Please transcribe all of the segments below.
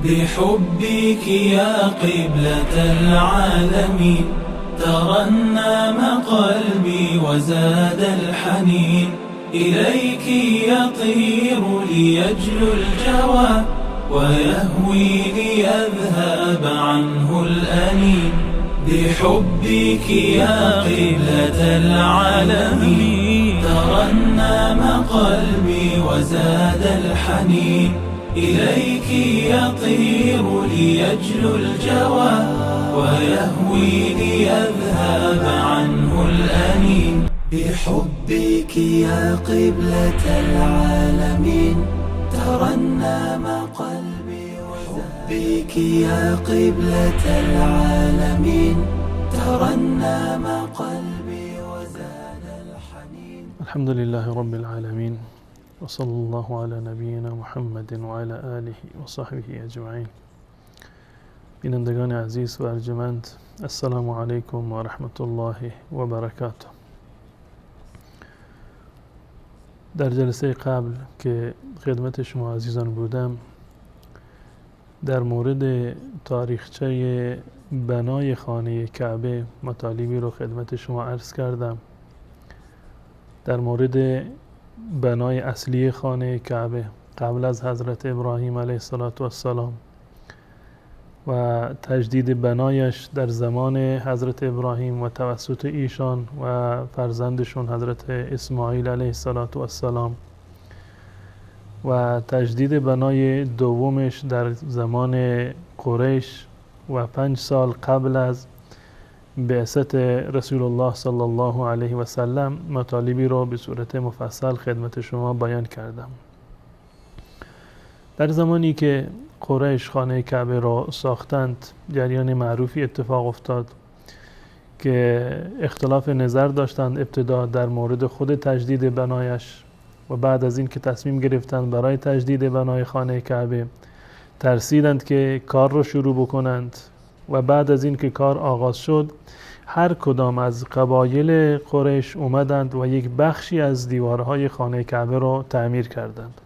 بحبك يا قبلة العالمين ترنم قلبي وزاد الحنين، إليك يطير ليجلو الجوى ويهوي ليذهب عنه الأنين. بحبك يا قبلة العالمين ترنم قلبي وزاد الحنين، إليك يطير ليجلو الجوى ويهوي ليذهب عنه الأنين. بحبك يا قبلة العالمين ترنم قلبي بحبك يا قبلة العالمين ترنم قلبي وزاد الحنين. الحمد لله رب العالمين، وصلى الله على نبینا محمد و علی آله و صحبه اجمعین. بینندگان عزیز و ارجمند، السلام علیکم و رحمت الله و برکاته. در جلسه قبل که خدمت شما عزیزان بودم، در مورد تاریخچه بنای خانه کعبه مطالبی رو خدمت شما عرض کردم. در مورد بنای اصلی خانه کعبه قبل از حضرت ابراهیم علیه السلام و تجدید بنایش در زمان حضرت ابراهیم و توسط ایشان و فرزندشون حضرت اسماعیل علیه السلام و تجدید بنای دومش در زمان قریش و 5 سال قبل از بعثت رسول الله صلی الله علیه و سلم مطالبی را به صورت مفصل خدمت شما بیان کردم. در زمانی که قریش خانه کعبه را ساختند، جریان معروفی اتفاق افتاد که اختلاف نظر داشتند ابتدا در مورد خود تجدید بنایش و بعد از این که تصمیم گرفتند برای تجدید بنای خانه کعبه ترسیدند که کار را شروع بکنند و بعد از این که کار آغاز شد هر کدام از قبایل قریش اومدند و یک بخشی از دیوارهای خانه کعبه را تعمیر کردند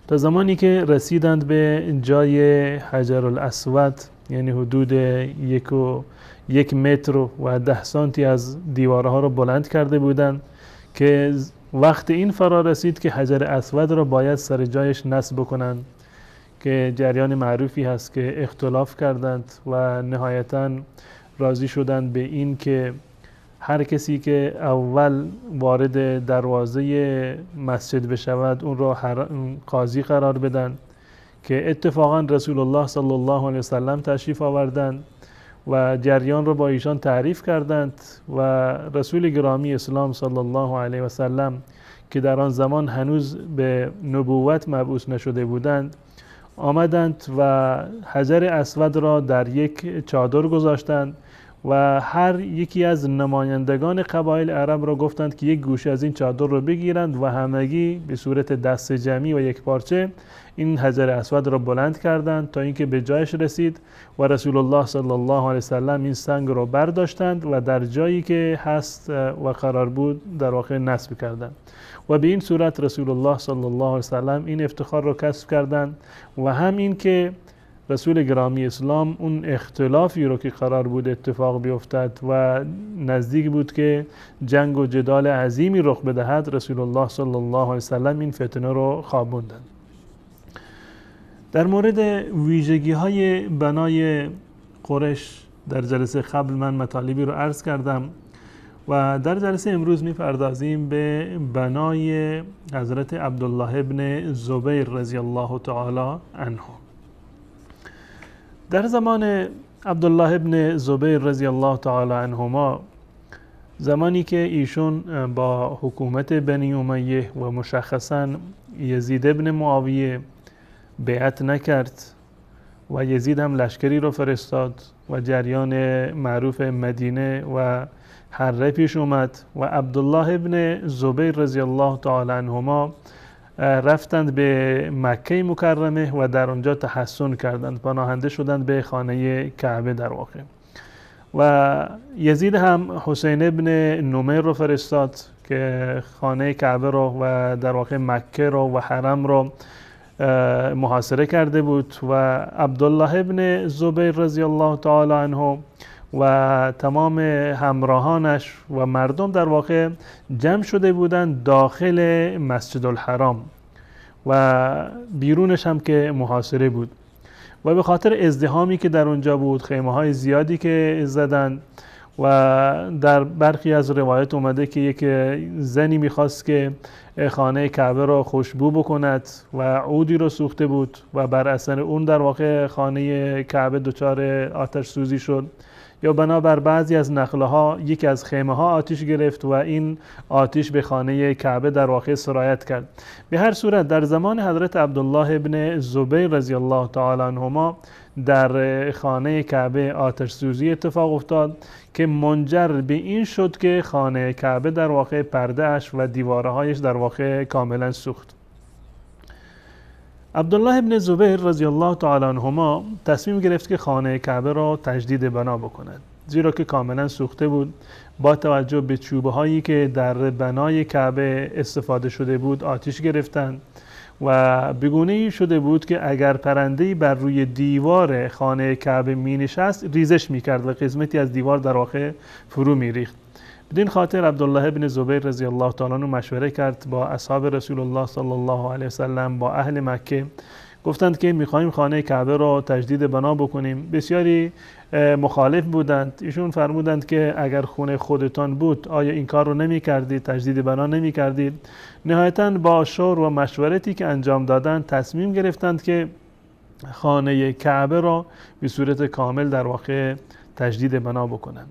تا زمانی که رسیدند به جای حجر الاسود، یعنی حدود 1 متر و 10 سانتی از دیوارها را بلند کرده بودند که وقت این فرا رسید که حجر اسود را باید سر جایش نصب بکنند که جریان معروفی هست که اختلاف کردند و نهایتاً راضی شدند به این که هر کسی که اول وارد دروازه مسجد بشود اون را قاضی قرار بدن که اتفاقاً رسول الله صلی الله علیه وسلم تشریف آوردند و جریان را با ایشان تعریف کردند و رسول گرامی اسلام صلی الله علیه وسلم که در آن زمان هنوز به نبوت مبعوث نشده بودند آمدند و حجر اسود را در یک چادر گذاشتند و هر یکی از نمایندگان قبایل عرب را گفتند که یک گوشه از این چادر را بگیرند و همگی به صورت دست جمعی و یک پارچه این حجر اسود را بلند کردند تا اینکه به جایش رسید و رسول الله صلی الله علیه وسلم این سنگ را برداشتند و در جایی که هست و قرار بود در واقع نصب کردند و به این صورت رسول الله صلی الله علیه وسلم این افتخار را کسب کردند و هم این که رسول گرامی اسلام اون اختلافی رو که قرار بود اتفاق بیفتد و نزدیک بود که جنگ و جدال عظیمی رخ بدهد، رسول الله صلی الله علیه وسلم این فتنه رو خوابوندند. در مورد ویژگی های بنای قریش در جلسه قبل من مطالبی رو عرض کردم و در جلسه امروز میپردازیم به بنای حضرت عبدالله ابن زبیر رضی الله تعالی عنه. در زمان عبدالله ابن زبیر رضی الله تعالی عنهما، زمانی که ایشون با حکومت بنی امیه و مشخصاً یزید ابن معاویه بیعت نکرد و یزید هم لشکری رو فرستاد و جریان معروف مدینه و حره پیش اومد و عبدالله ابن زبیر رضی الله تعالی عنهما رفتند به مکه مکرمه و در اونجا تحصن کردند، پناهنده شدند به خانه کعبه در واقع. و یزید هم حسین ابن نمیر رو فرستاد که خانه کعبه رو و در واقع مکه رو و حرم رو محاصره کرده بود و عبدالله ابن زبیر رضی الله تعالی عنه و تمام همراهانش و مردم در واقع جمع شده بودند داخل مسجد الحرام و بیرونش هم که محاصره بود و به خاطر ازدحامی که در اونجا بود، خیمه های زیادی که زدن و در برخی از روایت اومده که یک زنی میخواست که خانه کعبه را خوشبو بکند و عودی رو سوخته بود و بر اثر اون در واقع خانه کعبه دچار آتش سوزی شد، یا بنابر بعضی از نقله ها یکی از خیمه ها آتش گرفت و این آتش به خانه کعبه در واقع سرایت کرد. به هر صورت در زمان حضرت عبدالله ابن زبیر رضی الله تعالی عنهما در خانه کعبه آتش سوزی اتفاق افتاد که منجر به این شد که خانه کعبه در واقع پرده اش و دیوارهایش در واقع کاملا سوخت. عبدالله ابن زبیر رضی الله تعالی عنهما تصمیم گرفت که خانه کعبه را تجدید بنا بکند، زیرا که کاملا سوخته بود. با توجه به چوبه هایی که در بنای کعبه استفاده شده بود آتش گرفتند و بگونه‌ای شده بود که اگر پرنده‌ای بر روی دیوار خانه کعبه می نشست ریزش می کرد و قسمتی از دیوار در واقع فرو می ریخت. بدین خاطر عبدالله ابن زبیر رضی الله تعالی عنه مشوره کرد با اصحاب رسول الله صلی الله علیه وسلم، با اهل مکه، گفتند که می‌خوایم خانه کعبه را تجدید بنا بکنیم. بسیاری مخالف بودند. ایشون فرمودند که اگر خونه خودتان بود آیا این کار رو نمی‌کردید، تجدید بنا نمی‌کردید؟ نهایتاً با شور و مشورتی که انجام دادند تصمیم گرفتند که خانه کعبه را به صورت کامل در واقع تجدید بنا بکنند.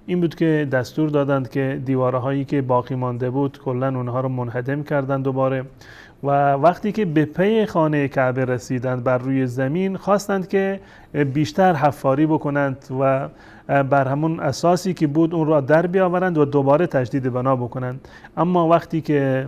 این بود که دستور دادند که دیوارهایی که باقی مانده بود کلاً اونها رو منهدم کردند دوباره و وقتی که به پی خانه کعبه رسیدند بر روی زمین خواستند که بیشتر حفاری بکنند و بر همون اساسی که بود اون را در بیاورند و دوباره تجدید بنا بکنند. اما وقتی که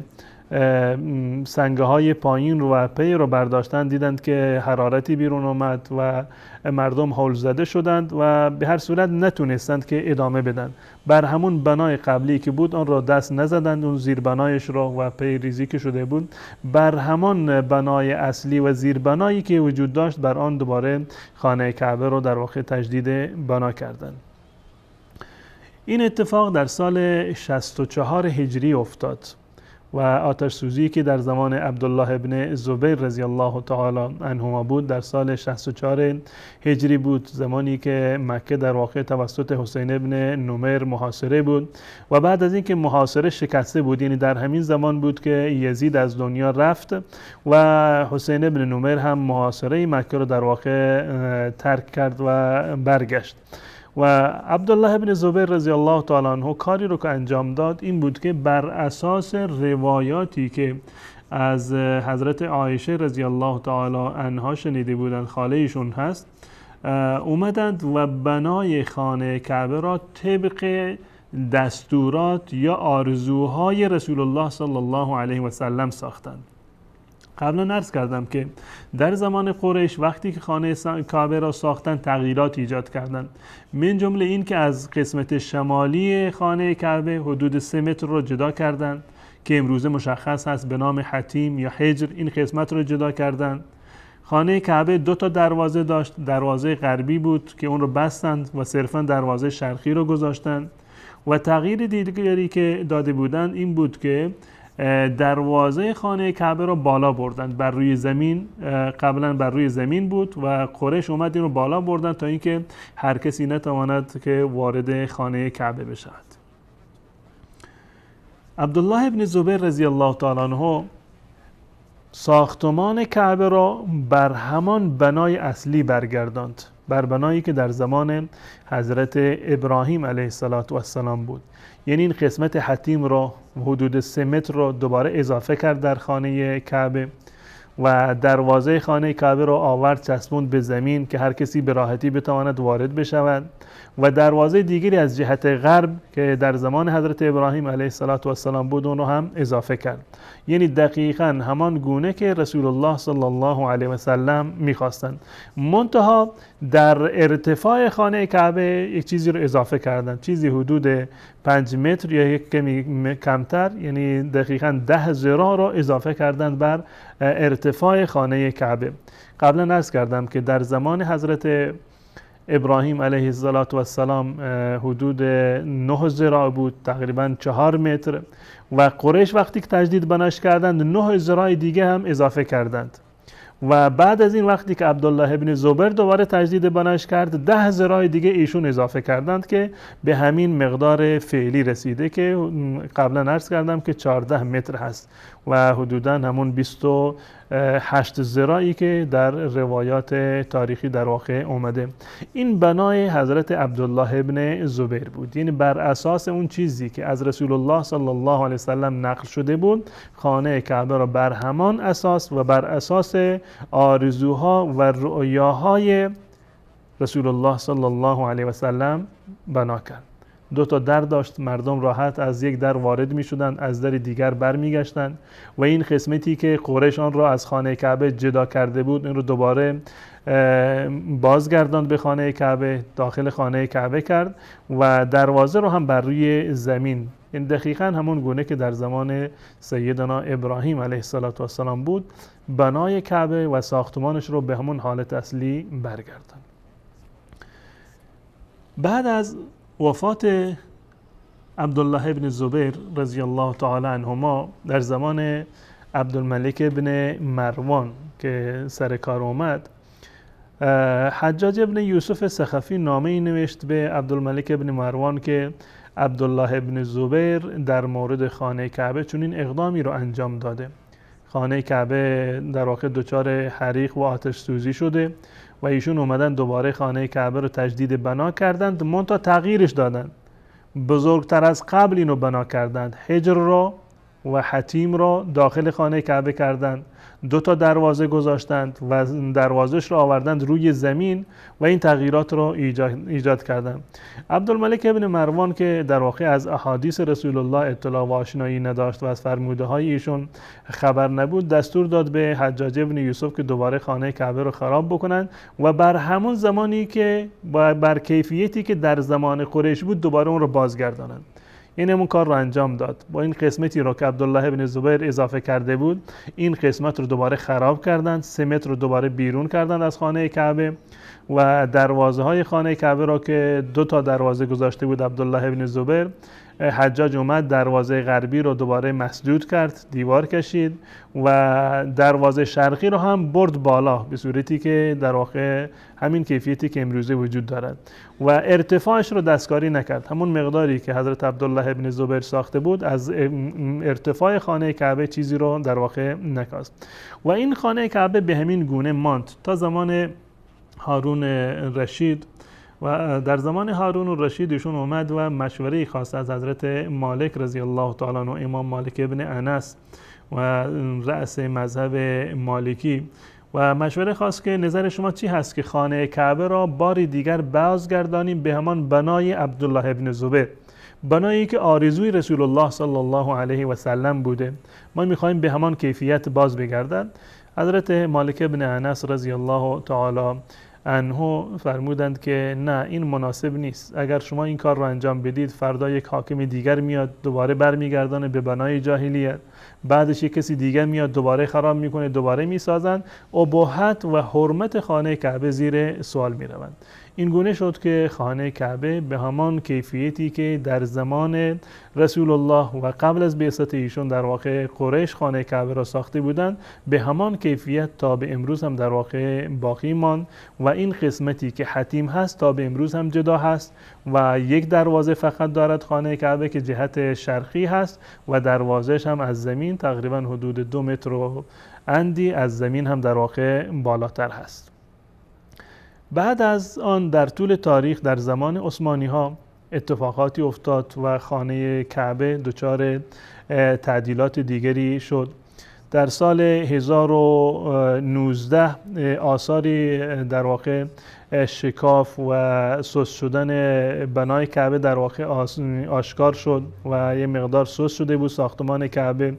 سنگه های پایین رو و پی رو برداشتند دیدند که حرارتی بیرون آمد و مردم هول زده شدند و به هر صورت نتونستند که ادامه بدن. بر همون بنای قبلی که بود آن را دست نزدند، اون زیر بنایش را و پی ریزی که شده بود بر همان بنای اصلی و زیر بنایی که وجود داشت بر آن دوباره خانه کعبه رو در واقع تجدید بنا کردند. این اتفاق در سال 64 هجری افتاد و آتش سوزی که در زمان عبدالله ابن زبیر رضی الله تعالی عنهما بود در سال 64 هجری بود، زمانی که مکه در واقع توسط حسین ابن نمیر محاصره بود و بعد از اینکه محاصره شکسته بود، یعنی در همین زمان بود که یزید از دنیا رفت و حسین ابن نمیر هم محاصره مکه رو در واقع ترک کرد و برگشت. و عبدالله ابن زبیر رضی الله تعالی عنه کاری رو که انجام داد این بود که بر اساس روایاتی که از حضرت عایشه رضی الله تعالی عنها شنیده بودند، خاله ایشون هست، اومدند و بنای خانه کعبه را طبق دستورات یا آرزوهای رسول الله صلی الله علیه و سلم ساختند. قبلا عرض کردم که در زمان قریش وقتی که خانه کعبه را ساختن تغییرات ایجاد کردند، من جمله این که از قسمت شمالی خانه کعبه حدود 3 متر را جدا کردند که امروزه مشخص هست به نام حتیم یا حجر. این قسمت را جدا کردند. خانه کعبه 2 تا دروازه داشت. دروازه غربی بود که اون رو بستند و صرفا دروازه شرقی رو گذاشتند و تغییر دیگری که داده بودند این بود که دروازه خانه کعبه رو بالا بردند، بر روی زمین، قبلا بر روی زمین بود و قریش اومد این رو بالا بردند تا اینکه هر کسی نتواند که وارد خانه کعبه بشود. عبدالله ابن زبیر رضی الله تعالی عنه ساختمان کعبه را بر همان بنای اصلی برگرداند، بر بنایی که در زمان حضرت ابراهیم علیه السلام بود. یعنی این قسمت حتیم را حدود 3 متر را دوباره اضافه کرد در خانه کعبه و دروازه خانه کعبه را آورد چسبوند به زمین که هر کسی به راحتی بتواند وارد بشود و دروازه دیگری از جهت غرب که در زمان حضرت ابراهیم علیه السلام بود اون رو هم اضافه کرد. یعنی دقیقاً همان گونه که رسول الله صلی الله علیه و سلم می‌خواستند. منتها در ارتفاع خانه کعبه یک چیزی رو اضافه کردند، چیزی حدود 5 متر یا یک کمی کمتر، یعنی دقیقاً 10 ذراع رو اضافه کردند بر ارتفاع خانه کعبه. قبلا عرض کردم که در زمان حضرت ابراهیم علیه السلام حدود 9 ذراع بود، تقریبا 4 متر، و قریش وقتی که تجدید بناش کردند 9 ذراع دیگه هم اضافه کردند و بعد از این وقتی که عبدالله ابن زبیر دوباره تجدید بناش کرد 10 ذراع دیگه ایشون اضافه کردند که به همین مقدار فعلی رسیده که قبلا عرض کردم که 14 متر هست و حدوداً همون 28 ذراعی که در روایات تاریخی در واقع اومده. این بنای حضرت عبدالله ابن زبیر بود، یعنی بر اساس اون چیزی که از رسول الله صلی الله علیه وسلم نقل شده بود خانه کعبه را بر همان اساس و بر اساس آرزوها و رؤیاهای رسول الله صلی الله علیه وسلم بنا کرد. 2 تا در داشت، مردم راحت از یک در وارد می شدند، از در دیگر برمی گشتند و این قسمتی که قریش آن را از خانه کعبه جدا کرده بود این رو دوباره بازگرداند به خانه کعبه، داخل خانه کعبه کرد و دروازه رو هم بر روی زمین، این دقیقاً همون گونه که در زمان سیدنا ابراهیم علیه السلام بود، بنای کعبه و ساختمانش رو به همون حالت اصلی برگرداند. بعد از وفات عبدالله ابن زبیر رضی الله تعالی عنهما در زمان عبدالملک ابن مروان که سر کار اومد، حجاج ابن یوسف ثقفی نامه‌ای نوشت به عبدالملک ابن مروان که عبدالله ابن زبیر در مورد خانه کعبه چنین اقدامی رو انجام داده. خانه کعبه در واقع دچار حریق و آتش سوزی شده و ایشون اومدن دوباره خانه کعبه رو تجدید بنا کردند، منتها تغییرش دادند، بزرگتر از قبل اینو بنا کردند، حجر رو و حتیم رو داخل خانه کعبه کردند، 2 تا دروازه گذاشتند و دروازش رو آوردند روی زمین و این تغییرات رو ایجاد کردند. عبدالملک ابن مروان که در واقع از احادیث رسول الله اطلاع و آشنایی نداشت و از فرموده های ایشون خبر نبود، دستور داد به حجاج ابن یوسف که دوباره خانه کعبه رو خراب بکنن و بر همون زمانی که بر کیفیتی که در زمان قریش بود دوباره اون رو بازگردانند. این همون کار رو انجام داد. با این قسمتی رو که عبدالله ابن زبیر اضافه کرده بود این قسمت رو دوباره خراب کردند، 3 متر رو دوباره بیرون کردند از خانه کعبه و دروازه های خانه کعبه را که 2 تا دروازه گذاشته بود عبدالله ابن زبیر، حجاج اومد دروازه غربی رو دوباره مسدود کرد، دیوار کشید و دروازه شرقی رو هم برد بالا به صورتی که در واقع همین کیفیتی که امروزه وجود دارد و ارتفاعش رو دستکاری نکرد. همون مقداری که حضرت عبدالله ابن زبیر ساخته بود از ارتفاع خانه کعبه چیزی رو در واقع نکاست و این خانه کعبه به همین گونه ماند تا زمان هارون رشید. و در زمان هارون الرشید ایشون اومد و مشوره خواست از حضرت مالک رضی الله تعالی عنه، امام مالک ابن انس و رأس مذهب مالکی، و مشوره خواست که نظر شما چی هست که خانه کعبه را باری دیگر بازگردانیم به همان بنای عبدالله ابن زبیر، بنایی که آرزوی رسول الله صلی الله علیه و سلم بوده، ما میخوایم به همان کیفیت باز بگردد. حضرت مالک ابن انس رضی الله تعالی عنه فرمودند که نه، این مناسب نیست. اگر شما این کار رو انجام بدید فردا یک حاکم دیگر میاد دوباره برمیگردانه به بنای جاهلیت، بعدش یک کسی دیگر میاد دوباره خراب میکنه، دوباره میسازند، اباحت و حرمت خانه کعبه زیر سوال میروند. این گونه شد که خانه کعبه به همان کیفیتی که در زمان رسول الله و قبل از بعثت ایشون در واقع قریش خانه کعبه را ساخته بودند به همان کیفیت تا به امروز هم در واقع باقی ماند و این قسمتی که حتیم هست تا به امروز هم جدا هست و یک دروازه فقط دارد خانه کعبه که جهت شرقی هست و دروازهش هم از زمین تقریبا حدود 2 متر و اندی از زمین هم در واقع بالاتر هست. بعد از آن در طول تاریخ در زمان عثمانی ها اتفاقاتی افتاد و خانه کعبه دچار تعدیلات دیگری شد. در سال 1019 آثاری در واقع شکاف و سست شدن بنای کعبه در واقع آشکار شد و یه مقدار سست شده بود ساختمان کعبه.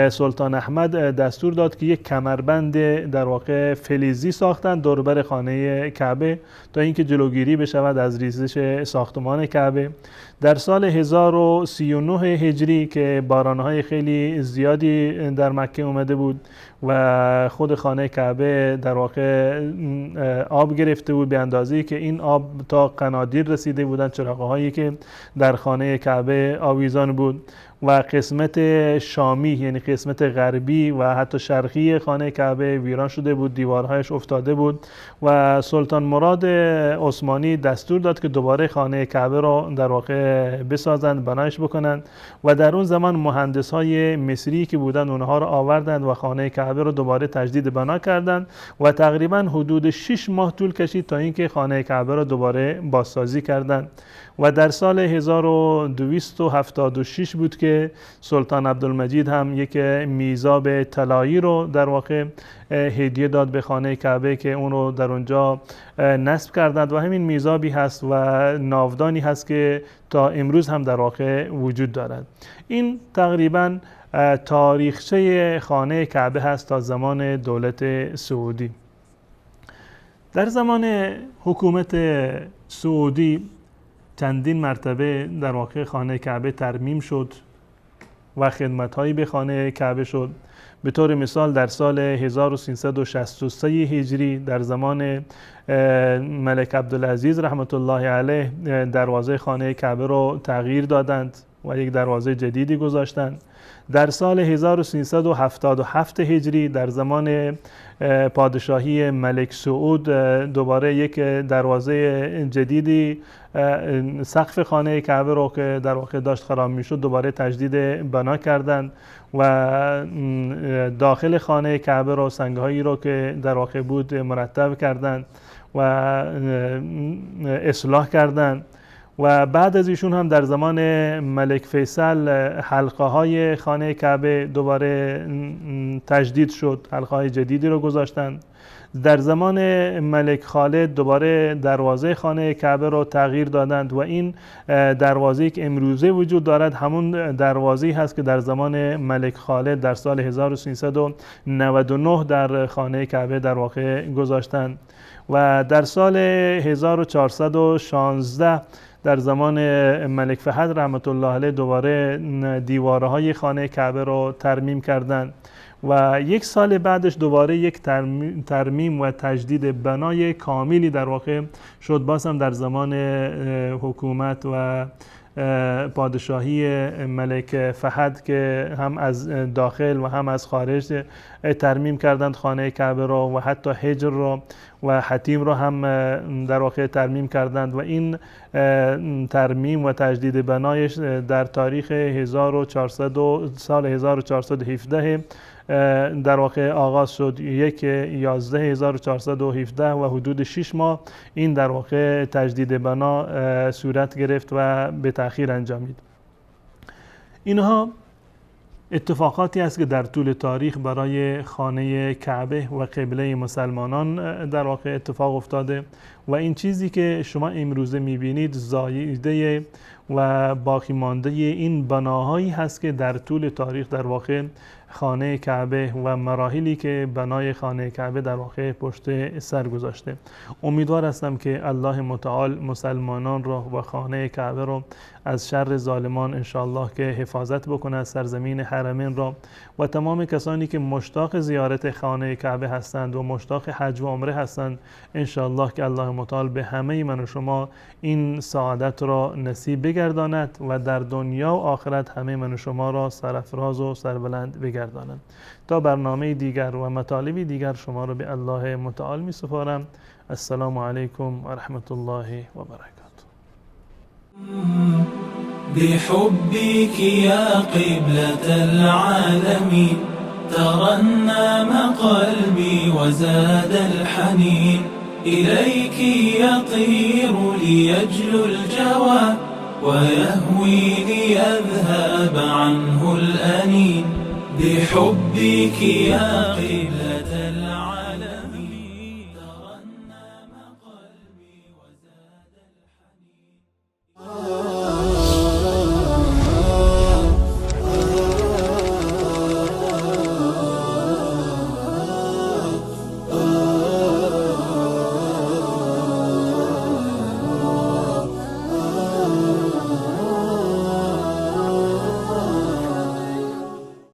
سلطان احمد دستور داد که یک کمربند در واقع فلزی ساختن دوربر خانه کعبه تا اینکه جلوگیری بشود از ریزش ساختمان کعبه. در سال 1039 هجری که بارانهای خیلی زیادی در مکه اومده بود و خود خانه کعبه در واقع آب گرفته بود به اندازه‌ای که این آب تا قنادیل رسیده بودند، چراغ‌هایی که در خانه کعبه آویزان بود و قسمت شامی یعنی قسمت غربی و حتی شرقی خانه کعبه ویران شده بود، دیوارهایش افتاده بود و سلطان مراد عثمانی دستور داد که دوباره خانه کعبه را در واقع بسازند، بنایش بکنند و در اون زمان مهندس‌های مصری که بودند اونها را آوردند و خانه کعبه را دوباره تجدید بنا کردند و تقریبا حدود 6 ماه طول کشید تا اینکه خانه کعبه را دوباره بازسازی کردند و در سال 1276 بود که سلطان عبدالمجید هم یک میزاب طلایی رو در واقع هدیه داد به خانه کعبه که اون رو در اونجا نصب کردند و همین میزابی هست و ناودانی هست که تا امروز هم در واقع وجود دارد. این تقریبا تاریخچه خانه کعبه هست تا زمان دولت سعودی. در زمان حکومت سعودی چندین مرتبه در واقع خانه کعبه ترمیم شد و خدمت‌هایی به خانه کعبه شد. به طور مثال در سال 1363 هجری در زمان ملک عبدالعزیز رحمت الله علیه دروازه خانه کعبه رو تغییر دادند و یک دروازه جدیدی گذاشتند. در سال 1377 هجری در زمان پادشاهی ملک سعود دوباره یک دروازه جدیدی سقف خانه کعبه رو که در واقع داشت خراب میشد دوباره تجدید بنا کردند و داخل خانه کعبه رو سنگ‌هایی رو که در واقع بود مرتب کردند و اصلاح کردند و بعد از ایشون هم در زمان ملک فیصل حلقه های خانه کعبه دوباره تجدید شد، حلقه های جدیدی رو گذاشتند. در زمان ملک خالد دوباره دروازه خانه کعبه رو تغییر دادند و این دروازه‌ای که امروزه وجود دارد همون دروازه‌ای هست که در زمان ملک خالد در سال 1399 در خانه کعبه در واقع گذاشتند و در سال 1416 در زمان ملک فهد رحمت الله علیه دوباره دیوارهای خانه کعبه رو ترمیم کردند و یک سال بعدش دوباره یک ترمیم و تجدید بنای کاملی در واقع شد، باز هم در زمان حکومت و پادشاهی ملک فهد که هم از داخل و هم از خارج ترمیم کردند خانه کعبه رو و حتی حجر رو و حتیم رو هم در واقع ترمیم کردند و این ترمیم و تجدید بنایش در تاریخ سال 1417 در واقع آغاز شد. 1/11/1417 و حدود 6 ماه این در واقع تجدید بنا صورت گرفت و به تأخیر انجامید. اینها اتفاقاتی است که در طول تاریخ برای خانه کعبه و قبله مسلمانان در واقع اتفاق افتاده و این چیزی که شما امروزه میبینید زایده و باقی مانده این بناهایی هست که در طول تاریخ در واقع خانه کعبه و مراحلی که بنای خانه کعبه در واقع پشت سر گذاشته. امیدوار هستم که الله متعال مسلمانان را و خانه کعبه را از شر ظالمان انشاءالله که حفاظت بکنه از سرزمین حرمین را و تمام کسانی که مشتاق زیارت خانه کعبه هستند و مشتاق حج و عمره هستند انشاءالله که الله متعال به همه من و شما این سعادت را نصیب بگرداند و در دنیا و آخرت همه من و شما را سرفراز و سربلند بگرداند. تا برنامه دیگر و مطالبی دیگر شما را به الله متعال می سپارم. السلام علیکم و رحمت الله و برکاته. بحبك يا قبلة العالمين ترنم قلبي وزاد الحنين إليك يطير ليجلو الجوى ويهوي ليذهب عنه الأنين بحبك يا قبلة